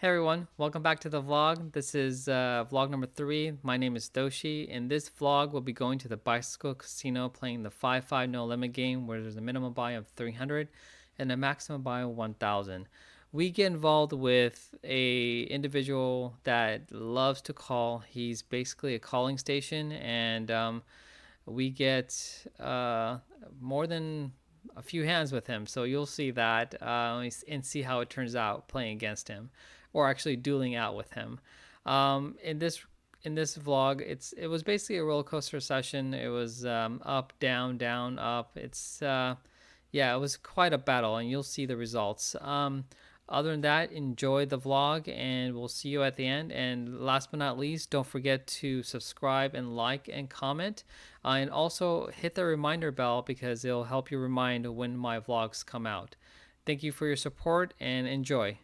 Hey everyone, welcome back to the vlog. This is vlog number 3. My name is Doshi. In this vlog, we'll be going to the bicycle casino playing the 5-5 no limit game where there's a minimum buy of 300 and a maximum buy of 1000. We get involved with a individual that loves to call. He's basically a calling station, and we get more than a few hands with him. So you'll see that and see how it turns out playing against him, or actually dueling out with him. In this vlog, it was basically a roller coaster session. It was up, down, down, up. Yeah, it was quite a battle, and you'll see the results. Other than that, enjoy the vlog, and we'll see you at the end. And last but not least, don't forget to subscribe and like and comment, and also hit the reminder bell because it'll help you remind when my vlogs come out. Thank you for your support and enjoy.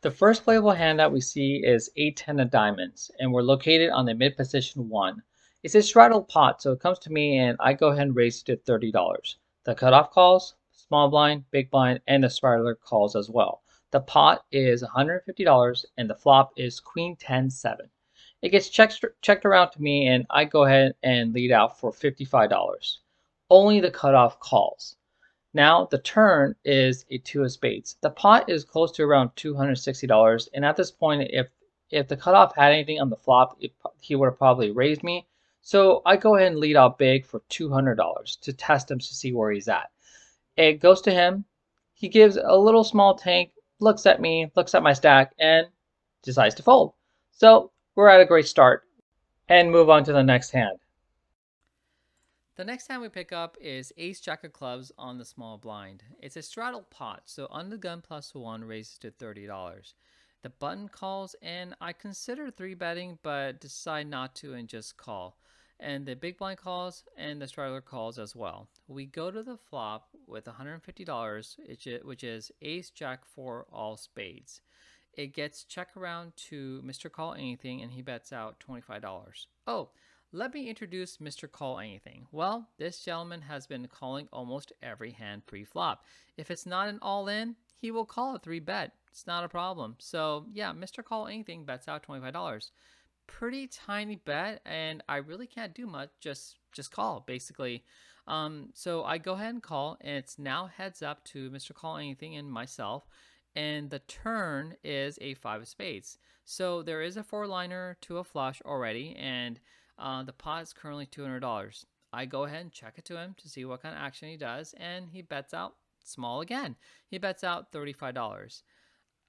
The first playable hand that we see is 8-10 of diamonds, and we're located on the mid position 1. It's a straddle pot, so it comes to me and I go ahead and raise it to $30. The cutoff calls, small blind, big blind, and the straddler calls as well. The pot is $150 and the flop is Queen 10-7. It gets checked around to me and I go ahead and lead out for $55. Only the cutoff calls. Now the turn is a 2 of spades. The pot is close to around $260, and at this point, if the cutoff had anything on the flop, he would have probably raised me. So I go ahead and lead out big for $200 to test him to see where he's at. It goes to him. He gives a little small tank, looks at me, looks at my stack, and decides to fold. So we're at a great start, and move on to the next hand. The next hand we pick up is Ace Jack of Clubs on the small blind. It's a straddle pot, so under the gun plus 1 raises to $30. The button calls, and I consider 3-betting, but decide not to and just call. And the big blind calls, and the straddler calls as well. We go to the flop with $150, which is Ace Jack for all spades. It gets check around to Mr. Call Anything, and he bets out $25. Oh, let me introduce Mr. Call Anything. Well, this gentleman has been calling almost every hand pre-flop. If it's not an all-in, he will call a 3-bet. It's not a problem. So yeah, Mr. Call Anything bets out $25. Pretty tiny bet, and I really can't do much. Just call, basically. So I go ahead and call, and it's now heads up to Mr. Call Anything and myself. And the turn is a 5 of spades. So there is a 4-liner to a flush already, and the pot is currently $200. I go ahead and check it to him to see what kind of action he does, and he bets out small again. He bets out $35.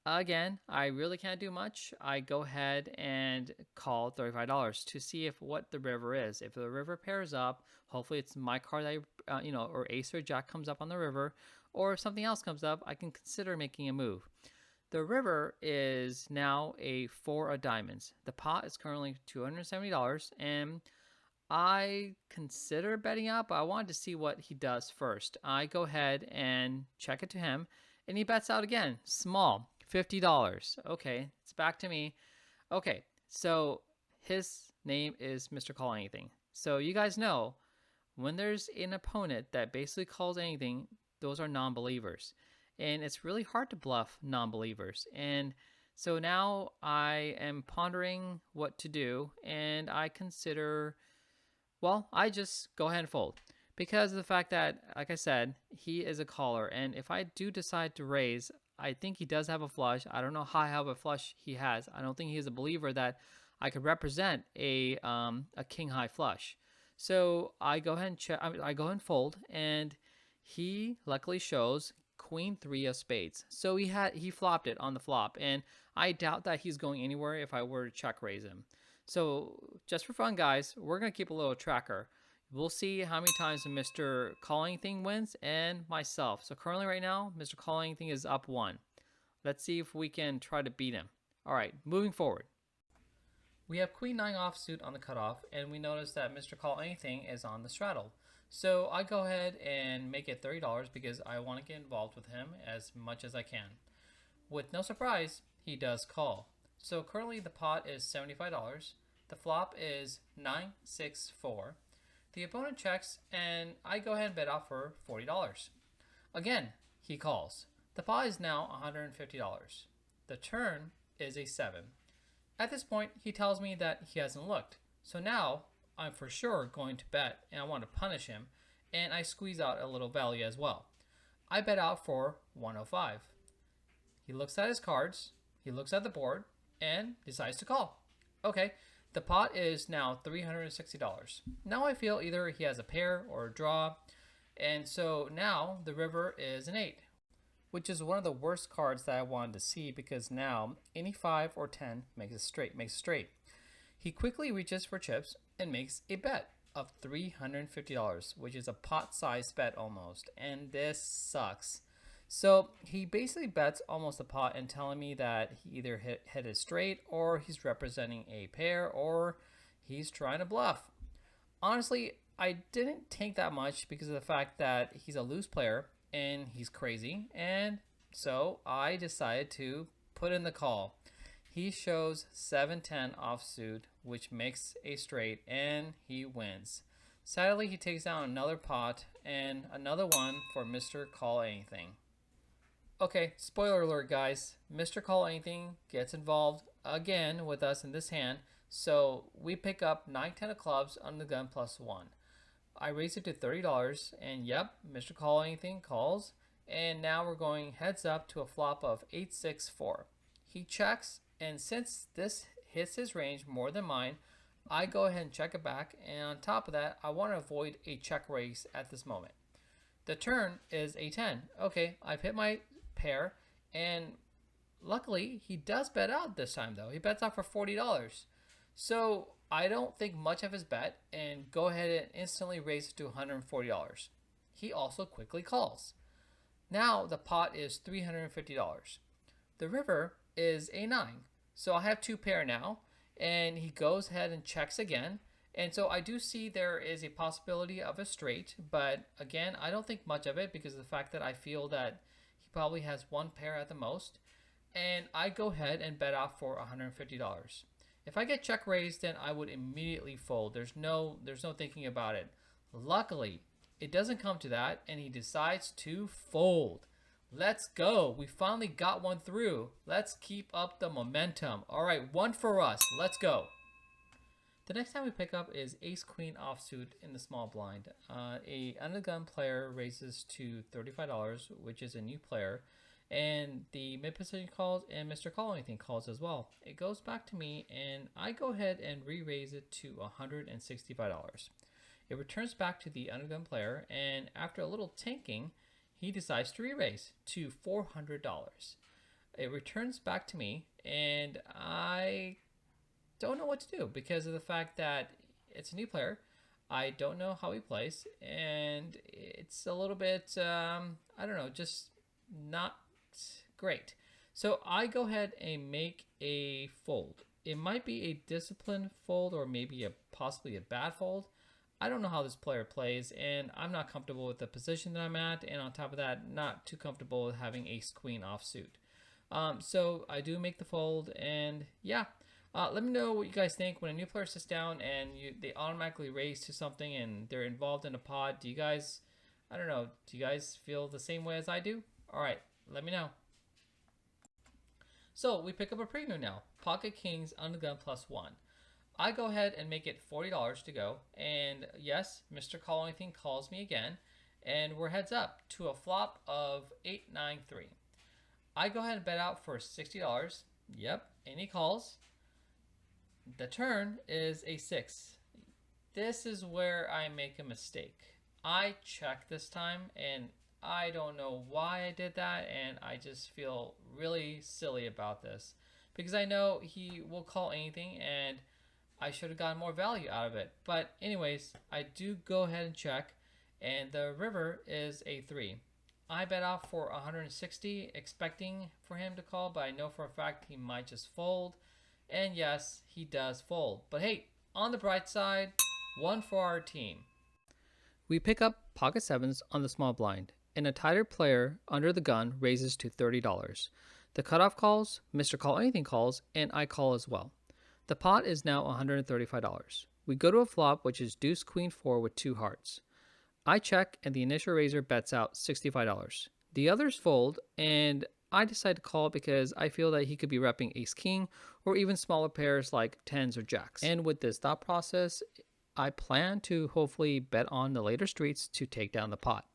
Again, I really can't do much. I go ahead and call $35 to see if what the river is. If the river pairs up, hopefully it's my card that or ace or jack comes up on the river, or if something else comes up, I can consider making a move. The river is now a 4 of diamonds. The pot is currently $270, and I consider betting up, but I wanted to see what he does first. I go ahead and check it to him, and he bets out again, small, $50. Okay, it's back to me. Okay, so his name is Mr. Call Anything. So you guys know, when there's an opponent that basically calls anything, those are non-believers. And it's really hard to bluff non-believers. And so now I am pondering what to do, and I consider, well, I just go ahead and fold. Because of the fact that, like I said, he is a caller, and if I do decide to raise, I think he does have a flush. I don't know how high of a flush he has. I don't think he's a believer that I could represent a king high flush. So I go ahead and I go ahead and fold, and he luckily shows Queen 3 of spades. So he flopped it on the flop, and I doubt that he's going anywhere if I were to check raise him. So just for fun, guys, we're gonna keep a little tracker. We'll see how many times Mr. Calling Thing wins and myself. So currently right now, Mr. Calling Thing is up 1. Let's see if we can try to beat him. All right, moving forward. We have queen 9 offsuit on the cutoff, and we notice that Mr. Call Anything is on the straddle. So I go ahead and make it $30 because I want to get involved with him as much as I can. With no surprise, he does call. So currently the pot is $75. The flop is 9-6-4. The opponent checks, and I go ahead and bet off for $40. Again, he calls. The pot is now $150. The turn is a 7. At this point, he tells me that he hasn't looked. So now I'm for sure going to bet, and I want to punish him, and I squeeze out a little value as well. I bet out for 105. He looks at his cards, he looks at the board, and decides to call. Okay, the pot is now $360. Now I feel either he has a pair or a draw, and so now the river is an 8, which is one of the worst cards that I wanted to see because now any 5 or 10 makes a straight. He quickly reaches for chips and makes a bet of $350, which is a pot-sized bet almost, and this sucks. So he basically bets almost the pot and telling me that he either hit it straight or he's representing a pair or he's trying to bluff. Honestly, I didn't take that much because of the fact that he's a loose player and he's crazy, and so I decided to put in the call. He shows 7-10 offsuit, which makes a straight, and he wins. Sadly, he takes down another pot and another one for Mr. Call Anything. Okay, spoiler alert, guys. Mr. Call Anything gets involved again with us in this hand, so we pick up 9-10 of clubs on the gun +1. I raise it to $30, and yep, Mr. Call Anything calls, and now we're going heads up to a flop of 8-6-4. He checks, and since this hits his range more than mine, I go ahead and check it back, and on top of that, I want to avoid a check raise at this moment. The turn is a 10. Okay, I've hit my pair, and luckily he does bet out this time though. He bets out for $40. So I don't think much of his bet and go ahead and instantly raise it to $140. He also quickly calls. Now the pot is $350. The river is a 9. So I have 2 pair now, and he goes ahead and checks again. And so I do see there is a possibility of a straight, but again, I don't think much of it because of the fact that I feel that he probably has 1 pair at the most. And I go ahead and bet off for $150. If I get check raised, then I would immediately fold. There's no thinking about it. Luckily, it doesn't come to that, and he decides to fold. Let's go. We finally got one through. Let's keep up the momentum. All right, one for us. Let's go. The next time we pick up is Ace-Queen offsuit in the small blind. A under-the-gun player raises to $35, which is a new player. And the mid-position calls and Mr. Call Anything calls as well. It goes back to me, and I go ahead and re-raise it to $165. It returns back to the under-the-gun player, and after a little tanking, he decides to re-raise to $400. It returns back to me, and I don't know what to do because of the fact that it's a new player. I don't know how he plays, and it's a little bit, I don't know, just not great. So I go ahead and make a fold. It might be a disciplined fold or maybe possibly a bad fold. I don't know how this player plays, and I'm not comfortable with the position that I'm at, and on top of that, not too comfortable with having ace-queen offsuit. So I do make the fold, and yeah. Let me know what you guys think when a new player sits down and they automatically raise to something and they're involved in a pod. Do you guys, I don't know, do you guys feel the same way as I do? All right, let me know. So we pick up a preview now. Pocket Kings under the gun +1. I go ahead and make it $40 to go. And yes, Mr. Call Anything calls me again. And we're heads up to a flop of 8-9-3. I go ahead and bet out for $60. Yep, and he calls. The turn is a 6. This is where I make a mistake. I check this time, and I don't know why I did that, and I just feel really silly about this because I know he will call anything, and I should have gotten more value out of it. But anyways, I do go ahead and check, and the river is a 3. I bet off for 160, expecting for him to call, but I know for a fact he might just fold. And yes, he does fold. But hey, on the bright side, one for our team. We pick up pocket sevens on the small blind, and a tighter player under the gun raises to $30. The cutoff calls, Mr. Call Anything calls, and I call as well. The pot is now $135. We go to a flop, which is deuce queen 4 with 2 hearts. I check, and the initial raiser bets out $65. The others fold, and I decide to call because I feel that he could be repping ace king or even smaller pairs like tens or jacks. And with this thought process, I plan to hopefully bet on the later streets to take down the pot.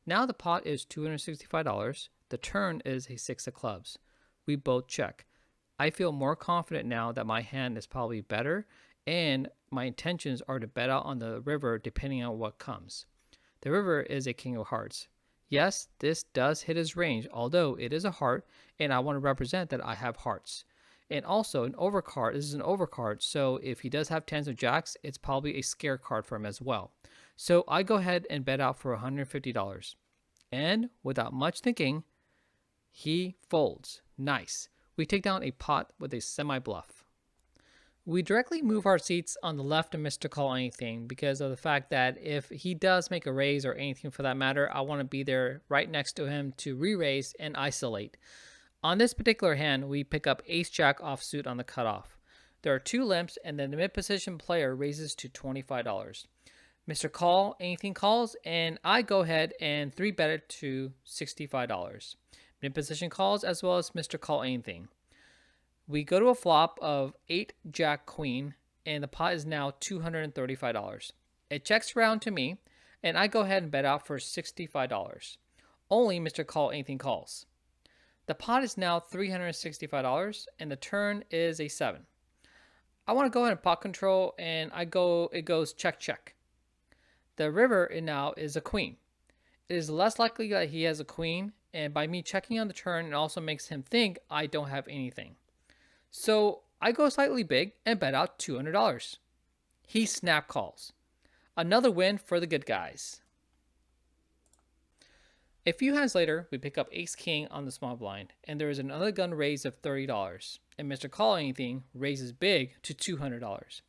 Now the pot is $265. The turn is a 6 of clubs. We both check. I feel more confident now that my hand is probably better, and my intentions are to bet out on the river depending on what comes. The river is a king of hearts. Yes, this does hit his range, although it is a heart, and I want to represent that I have hearts. And also, an overcard, this is an overcard, so if he does have tens of jacks, it's probably a scare card for him as well. So I go ahead and bet out for $150. And without much thinking, he folds. Nice. We take down a pot with a semi-bluff. We directly move our seats on the left of Mr. Call Anything because of the fact that if he does make a raise or anything for that matter, I want to be there right next to him to re-raise and isolate. On this particular hand, we pick up ace-jack offsuit on the cutoff. There are 2 limps, and then the mid-position player raises to $25. Mr. Call Anything calls, and I go ahead and 3-bet it to $65. Mid-position calls as well as Mr. Call Anything. We go to a flop of 8 jack queen, and the pot is now $235. It checks around to me, and I go ahead and bet out for $65. Only Mr. Call Anything calls. The pot is now $365, and the turn is a 7. I want to go ahead and pot control, and it goes check, check. The river now is a queen. It is less likely that he has a queen, and by me checking on the turn, it also makes him think I don't have anything. So I go slightly big and bet out $200. He snap calls. Another win for the good guys. A few hands later, we pick up ace king on the small blind, and there is another gun raise of $30, and Mr. Call Anything raises big to $200.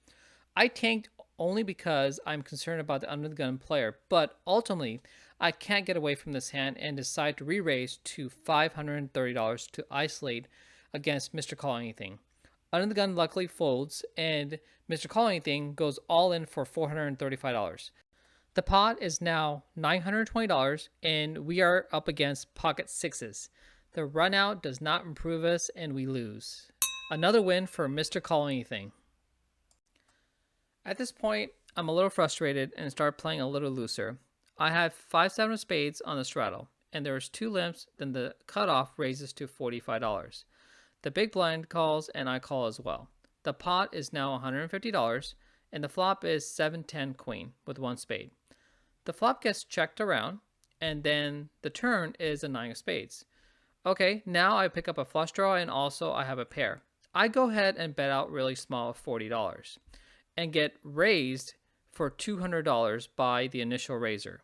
I tanked only because I'm concerned about the under the gun player, but ultimately, I can't get away from this hand and decide to re-raise to $530 to isolate against Mr. Call Anything. Under the gun luckily folds, and Mr. Call Anything goes all in for $435. The pot is now $920, and we are up against pocket sixes. The run out does not improve us, and we lose. Another win for Mr. Call Anything. At this point, I'm a little frustrated and start playing a little looser. I have 5-7 of spades on the straddle, and there's 2 limps, then the cutoff raises to $45. The big blind calls, and I call as well. The pot is now $150, and the flop is 7-10 queen with 1 spade. The flop gets checked around, and then the turn is a 9 of spades. Okay, now I pick up a flush draw, and also I have a pair. I go ahead and bet out really small of $40 and get raised for $200 by the initial raiser.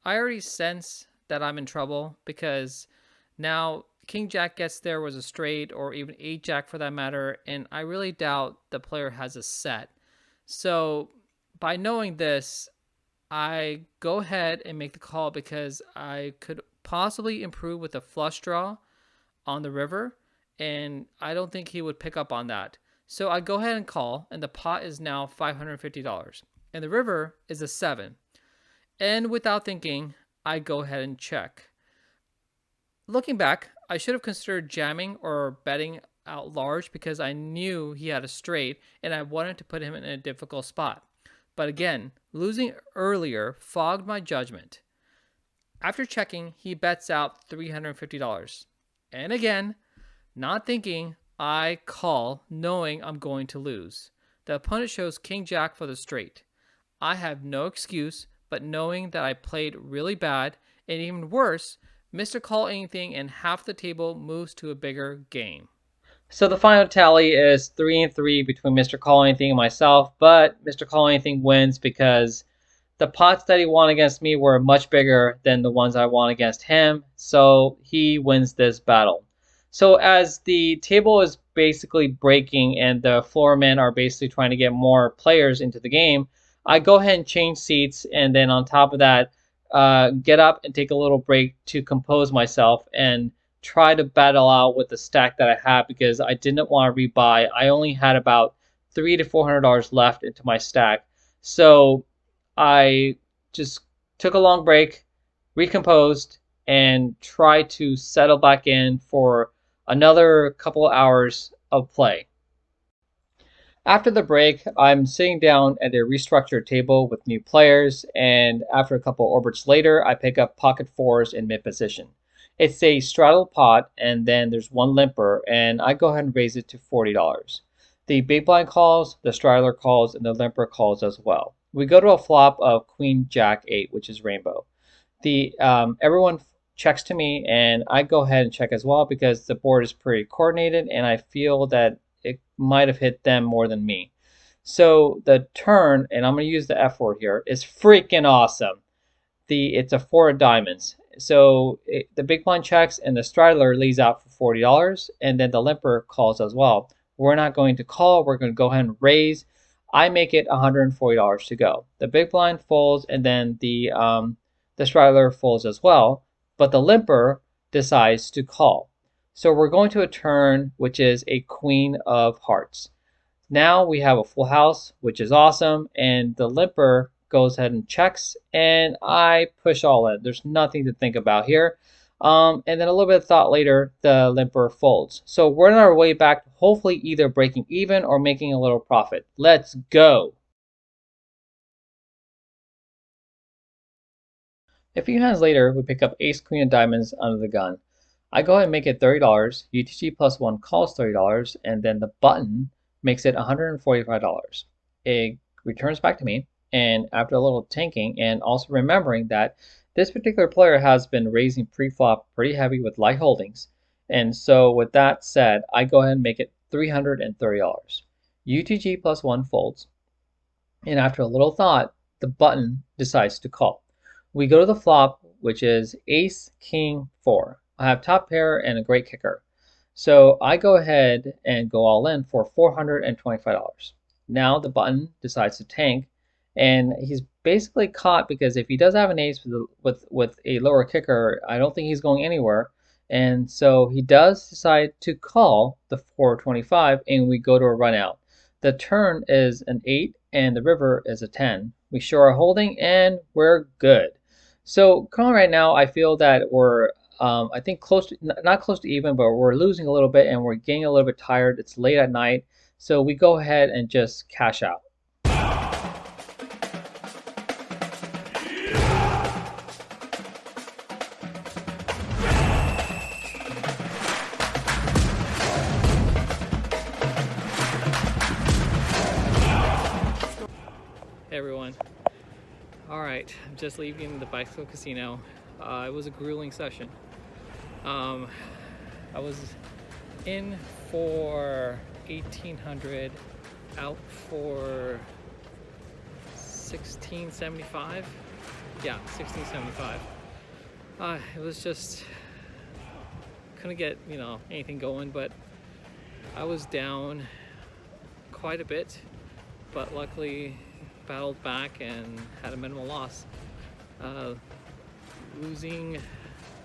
I already sense that I'm in trouble because now King Jack gets there was a straight, or even 8 Jack for that matter, and I really doubt the player has a set. So by knowing this, I go ahead and make the call because I could possibly improve with a flush draw on the river, and I don't think he would pick up on that. So I go ahead and call, and the pot is now $550, and the river is a 7. And without thinking, I go ahead and check. Looking back, I should have considered jamming or betting out large because I knew he had a straight and I wanted to put him in a difficult spot. But again, losing earlier fogged my judgment. After checking, he bets out $350. And again, not thinking, I call knowing I'm going to lose. The opponent shows King Jack for the straight. I have no excuse, but knowing that I played really bad, and even worse, Mr. Call Anything and half the table moves to a bigger game. So the final tally is 3-3 between Mr. Call Anything and myself, but Mr. Call Anything wins because the pots that he won against me were much bigger than the ones I won against him, so he wins this battle. So as the table is basically breaking and the floor men are basically trying to get more players into the game, I go ahead and change seats, and then on top of that, get up and take a little break to compose myself and try to battle out with the stack that I have because I didn't want to rebuy. I only had about $300 to $400 left into my stack, so I just took a long break, recomposed, and tried to settle back in for another couple of hours of play. After the break, I'm sitting down at a restructured table with new players, and after a couple orbits later, I pick up pocket fours in mid position. It's a straddle pot, and then there's one limper, and I go ahead and raise it to $40. The big blind calls, the straddler calls, and the limper calls as well. We go to a flop of Queen Jack 8, which is rainbow. The everyone checks to me, and I go ahead and check as well because the board is pretty coordinated, and I feel that it might have hit them more than me. So the turn, and I'm going to use the F word here, is freaking awesome. It's a four of diamonds. So the big blind checks and the straddler leads out for $40, and then the limper calls as well. We're not going to call. We're going to go ahead and raise. I make it $140 to go. The big blind folds, and then the straddler folds as well, but the limper decides to call. So we're going to a turn which is a queen of hearts. Now we have a full house, which is awesome, and the limper goes ahead and checks, and I push all in. There's nothing to think about here. And then a little bit of thought later, the limper folds. So we're on our way back, hopefully either breaking even or making a little profit. Let's go. A few hands later, we pick up ace queen of diamonds under the gun. I go ahead and make it $30. UTG plus one calls $30, and then the button makes it $145. It returns back to me, and after a little tanking and also remembering that this particular player has been raising pre-flop pretty heavy with light holdings, and so with that said, I go ahead and make it $330. UTG plus one folds, and after a little thought, the button decides to call. We go to the flop, which is ace, king, 4. I have top pair and a great kicker. So I go ahead and go all in for $425. Now the button decides to tank, and he's basically caught because if he does have an ace with a lower kicker, I don't think he's going anywhere. And so he does decide to call the 425, and we go to a run out. The turn is an 8 and the river is a 10. We show our holding and we're good. So currently right now, I feel that we're, I think close to, not close to even, but we're losing a little bit and we're getting a little bit tired. It's late at night. So we go ahead and just cash out. Hey everyone. All right, I'm just leaving the bicycle casino. It was a grueling session. I was in for 1800, out for 1675. Yeah, 1675. It was just couldn't get anything going, but I was down quite a bit, but luckily battled back and had a minimal loss. Losing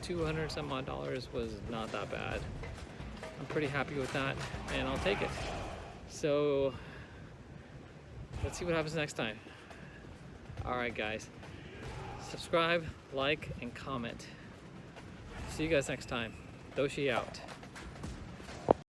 $200 some odd was not that bad. I'm pretty happy with that, and I'll take it. So let's see what happens next time. All right, guys, subscribe, like, and comment. See you guys next time. Doshi out.